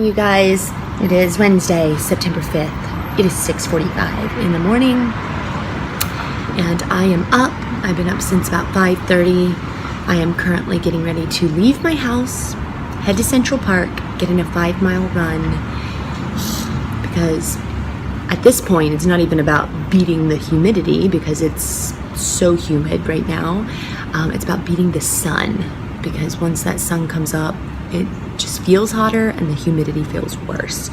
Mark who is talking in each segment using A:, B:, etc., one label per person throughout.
A: you guys. It is Wednesday, September 5th. It is 6:45 in the morning and I am up. I've been up since about 5:30. I am currently getting ready to leave my house, head to Central Park, get in a 5-mile run, because at this point it's not even about beating the humidity because it's so humid right now. It's about beating the sun, because once that sun comes up, it just feels hotter and the humidity feels worse.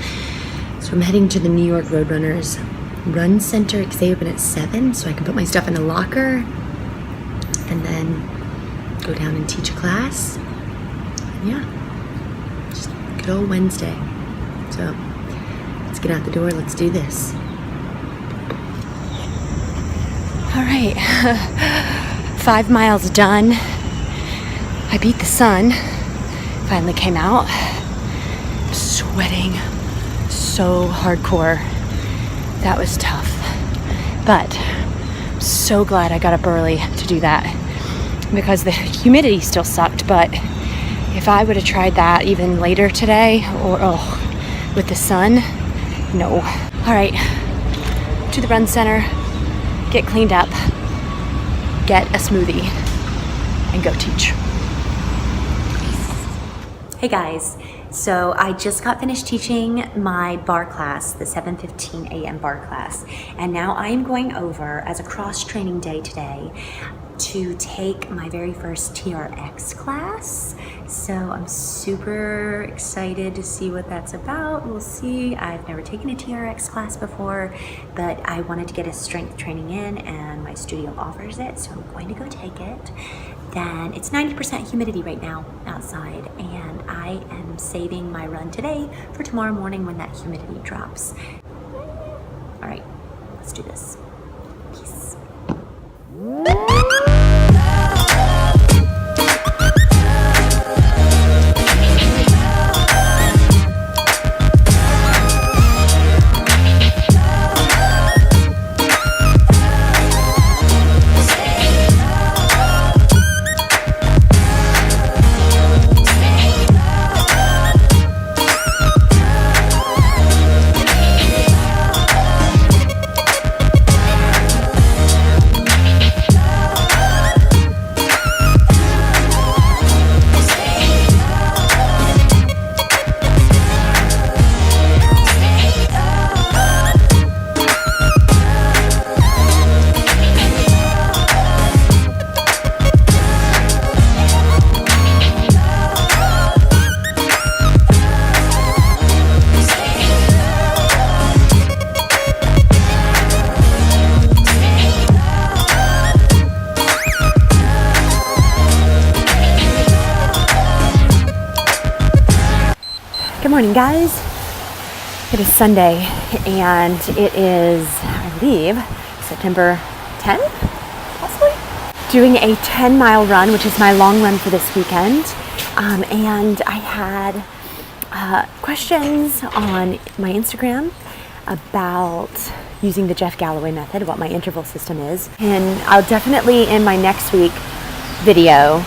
A: So I'm heading to the New York Roadrunners Run Center, because they open at 7, so I can put my stuff in a locker and then go down and teach a class. And yeah, just good old Wednesday. So let's get out the door, let's do this. All right, 5 miles done. I beat the sun, finally came out. I'm sweating so hardcore. That was tough, but I'm so glad I got up early to do that, because the humidity still sucked. But if I would have tried that even later today, or with the sun, no. All right, to the run center, get cleaned up, get a smoothie, and go teach. Hey guys, so I just got finished teaching my bar class, the 7:15 a.m. bar class, and now I am going over as a cross-training day today to take my very first TRX class. So I'm super excited to see what that's about. We'll see. I've never taken a TRX class before, but I wanted to get a strength training in and my studio offers it, so I'm going to go take it. Then it's 90% humidity right now outside, and I am saving my run today for tomorrow morning when that humidity drops. All right, let's do this. Peace. Good morning, guys. It is Sunday, and it is, I believe, September 10th, possibly? Doing a 10-mile run, which is my long run for this weekend. And I had questions on my Instagram about using the Jeff Galloway method, what my interval system is. And I'll definitely, in my next week video,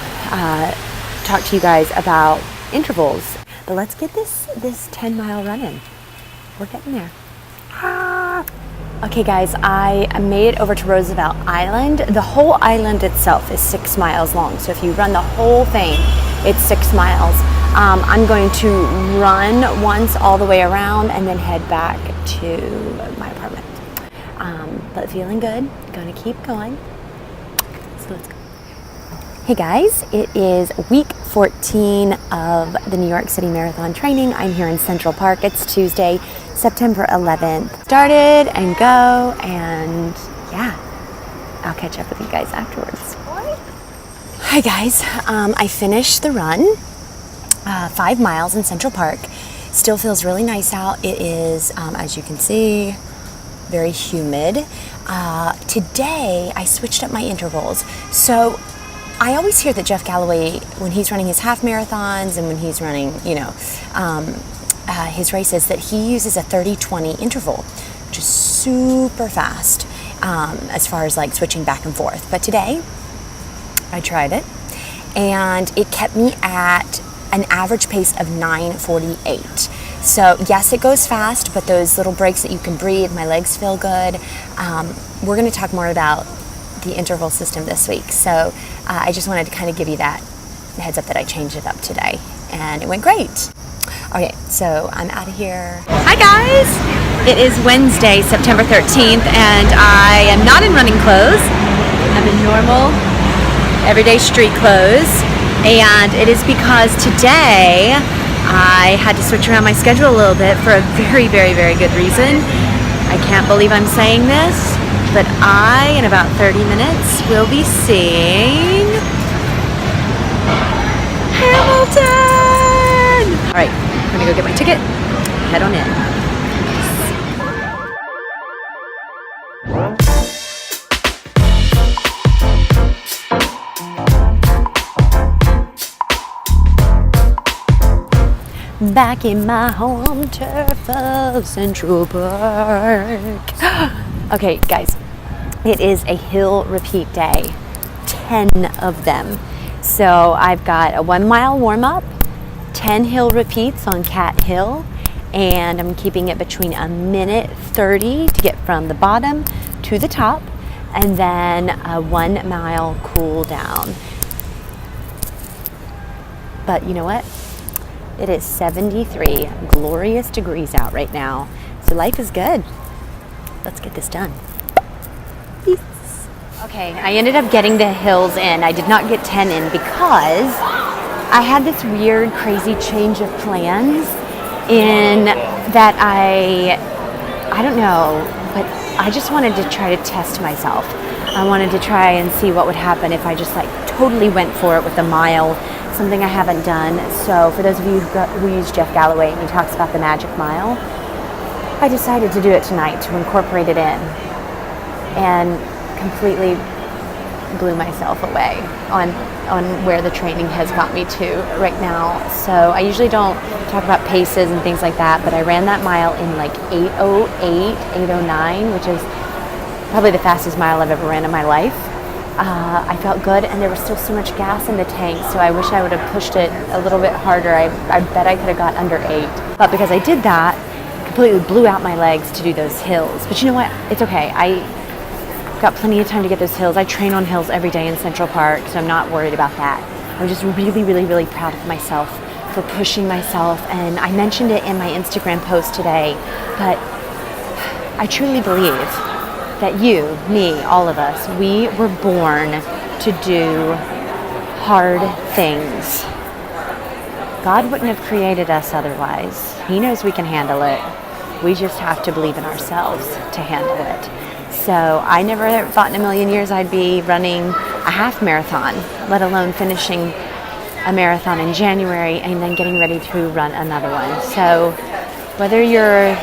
A: talk to you guys about intervals. But let's get this 10-mile run in. We're getting there. Okay guys, I made it over to Roosevelt Island. The whole island itself is 6 miles long. So if you run the whole thing, it's 6 miles. I'm going to run once all the way around and then head back to my apartment. But feeling good, gonna keep going. So let's go. Hey guys, it is week 14 of the New York City Marathon training. I'm here in Central Park. It's Tuesday, September 11th. Started and go, and yeah, I'll catch up with you guys afterwards. Hi guys, I finished the run, 5 miles in Central Park. Still feels really nice out. It is, as you can see, very humid. Today, I switched up my intervals. So I always hear that Jeff Galloway, when he's running his half marathons and when he's running, his races, that he uses a 30-20 interval, which is super fast as far as like switching back and forth. But today, I tried it, and it kept me at an average pace of 9:48. So yes, it goes fast, but those little breaks that you can breathe, my legs feel good. We're going to talk more about the interval system this week. So I just wanted to kind of give you that heads up that I changed it up today, and it went great. Okay, so I'm out of here. Hi guys! It is Wednesday, September 13th, and I am not in running clothes. I'm in normal, everyday street clothes, and it is because today I had to switch around my schedule a little bit for a very, very, very good reason. I can't believe I'm saying this, but I, in about 30 minutes, will be seeing Hamilton! All right, I'm gonna go get my ticket, head on in. Back in my home turf of Central Park. Okay, guys, it is a hill repeat day, 10 of them. So I've got a 1 mile warm up, 10 hill repeats on Cat Hill, and I'm keeping it between a minute 30 to get from the bottom to the top, and then a 1 mile cool down. But you know what? It is 73 glorious degrees out right now, so life is good. Let's get this done. Peace. Okay, I ended up getting the hills in. I did not get 10 in because I had this weird, crazy change of plans in that I don't know, but I just wanted to try to test myself. I wanted to try and see what would happen if I just like totally went for it with a mile, something I haven't done. So for those of you who use Jeff Galloway and he talks about the magic mile, I decided to do it tonight to incorporate it in, and completely blew myself away on where the training has got me to right now. So I usually don't talk about paces and things like that, but I ran that mile in like 8:08, 8:09, which is probably the fastest mile I've ever ran in my life. I felt good, and there was still so much gas in the tank, so I wish I would have pushed it a little bit harder. I bet I could have got under 8. But because I did that, completely blew out my legs to do those hills. But you know what? It's okay. I got plenty of time to get those hills. I train on hills every day in Central Park, so I'm not worried about that. I'm just really, really, really proud of myself for pushing myself, and I mentioned it in my Instagram post today, but I truly believe that you, me, all of us, we were born to do hard things. God wouldn't have created us otherwise. He knows we can handle it. We just have to believe in ourselves to handle it. So I never thought in a million years I'd be running a half marathon, let alone finishing a marathon in January and then getting ready to run another one. So whether you're,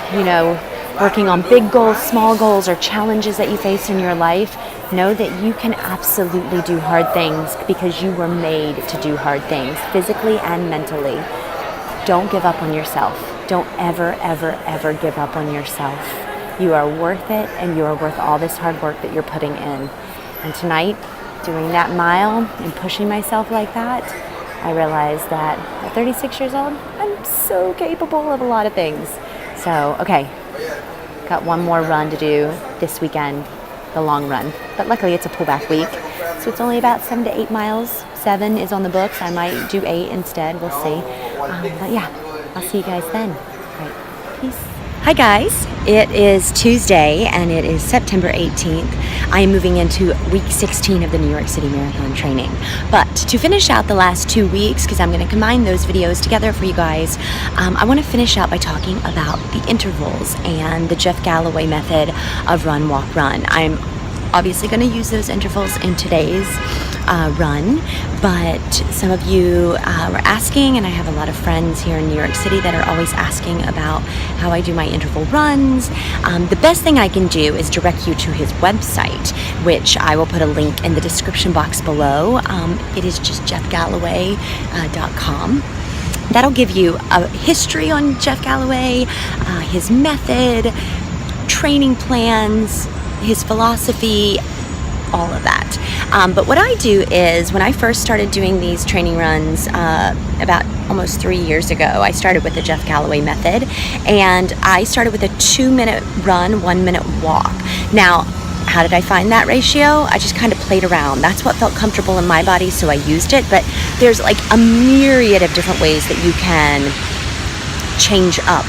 A: working on big goals, small goals, or challenges that you face in your life, know that you can absolutely do hard things because you were made to do hard things, physically and mentally. Don't give up on yourself. Don't ever, ever, ever give up on yourself. You are worth it, and you are worth all this hard work that you're putting in. And tonight, doing that mile and pushing myself like that, I realized that at 36 years old, I'm so capable of a lot of things. So, okay. Got one more run to do this weekend, the long run. But luckily it's a pullback week, so it's only about 7 to 8 miles. 7 is on the books. I might do 8 instead. We'll see. But yeah, I'll see you guys then. All right, peace. Hi guys, it is Tuesday and it is September 18th. I am moving into week 16 of the New York City Marathon training. But to finish out the last 2 weeks, because I'm going to combine those videos together for you guys, I want to finish out by talking about the intervals and the Jeff Galloway method of run, walk, run. I'm obviously going to use those intervals in today's run, but some of you were asking, and I have a lot of friends here in New York City that are always asking about how I do my interval runs. The best thing I can do is direct you to his website, which I will put a link in the description box below. It is just jeffgalloway.com. That'll give you a history on Jeff Galloway, his method, training plans, his philosophy, all of that. But what I do is, when I first started doing these training runs about almost 3 years ago. I started with the Jeff Galloway method, and I started with a 2-minute run, 1-minute walk. Now, how did I find that ratio? I just kind of played around. That's what felt comfortable in my body, so I used it. But there's like a myriad of different ways that you can change up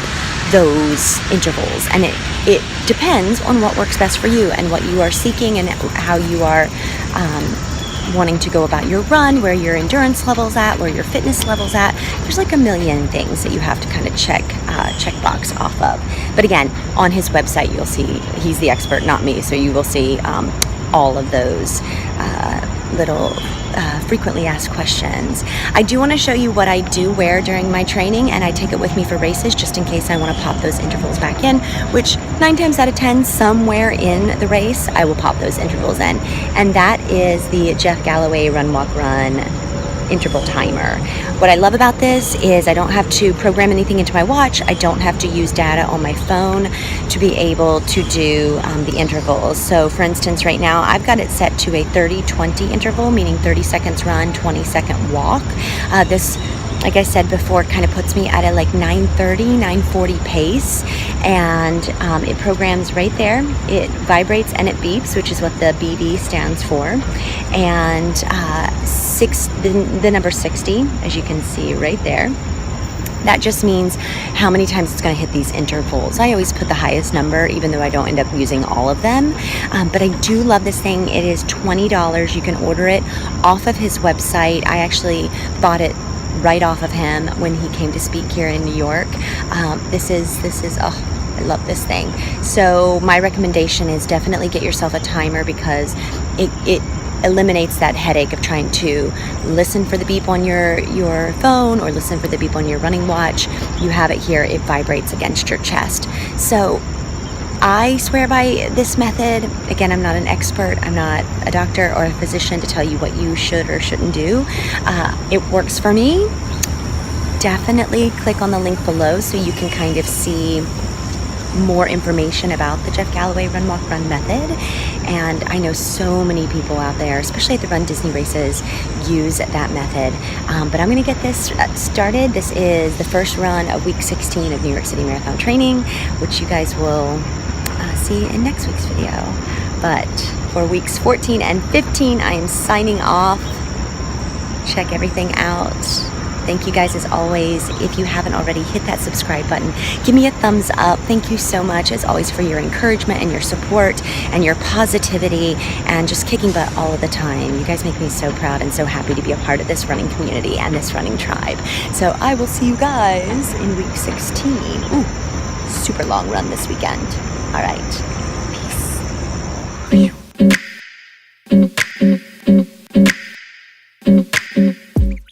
A: those intervals, and it depends on what works best for you and what you are seeking and how you are wanting to go about your run, where your endurance level's at, where your fitness level's at. There's like a million things that you have to kind of check box off of. But again, on his website, you'll see he's the expert, not me, so you will see all of those little frequently asked questions. I do want to show you what I do wear during my training, and I take it with me for races just in case I want to pop those intervals back in, which 9 times out of 10, somewhere in the race, I will pop those intervals in. And that is the Jeff Galloway Run Walk Run interval timer. What I love about this is I don't have to program anything into my watch. I don't have to use data on my phone to be able to do the intervals. So for instance, right now I've got it set to a 30-20 interval, meaning 30 seconds run, 20-second walk. This, like I said before, kind of puts me at a like 9:30, 9:40 pace, and it programs right there. It vibrates and it beeps, which is what the BB stands for, and the number 60, as you can see right there. That just means how many times it's going to hit these intervals. I always put the highest number, even though I don't end up using all of them. But I do love this thing. It is $20. You can order it off of his website. I actually bought it right off of him when he came to speak here in New York. This is I love this thing. So my recommendation is definitely get yourself a timer, because it eliminates that headache of trying to listen for the beep on your phone or listen for the beep on your running watch. You have it here, it vibrates against your chest. So I swear by this method. Again, I'm not an expert. I'm not a doctor or a physician to tell you what you should or shouldn't do. It works for me. Definitely click on the link below so you can kind of see more information about the Jeff Galloway Run Walk Run method. And I know so many people out there, especially at the Run Disney races, use that method. But I'm going to get this started. This is the first run of week 16 of New York City Marathon training, which you guys will see in next week's video. But for weeks 14 and 15, I am signing off. Check everything out. Thank you guys as always. If you haven't already, hit that subscribe button. Give me a thumbs up. Thank you so much as always for your encouragement and your support and your positivity and just kicking butt all of the time. You guys make me so proud and so happy to be a part of this running community and this running tribe. So I will see you guys in week 16. Ooh, super long run this weekend. All right. Peace.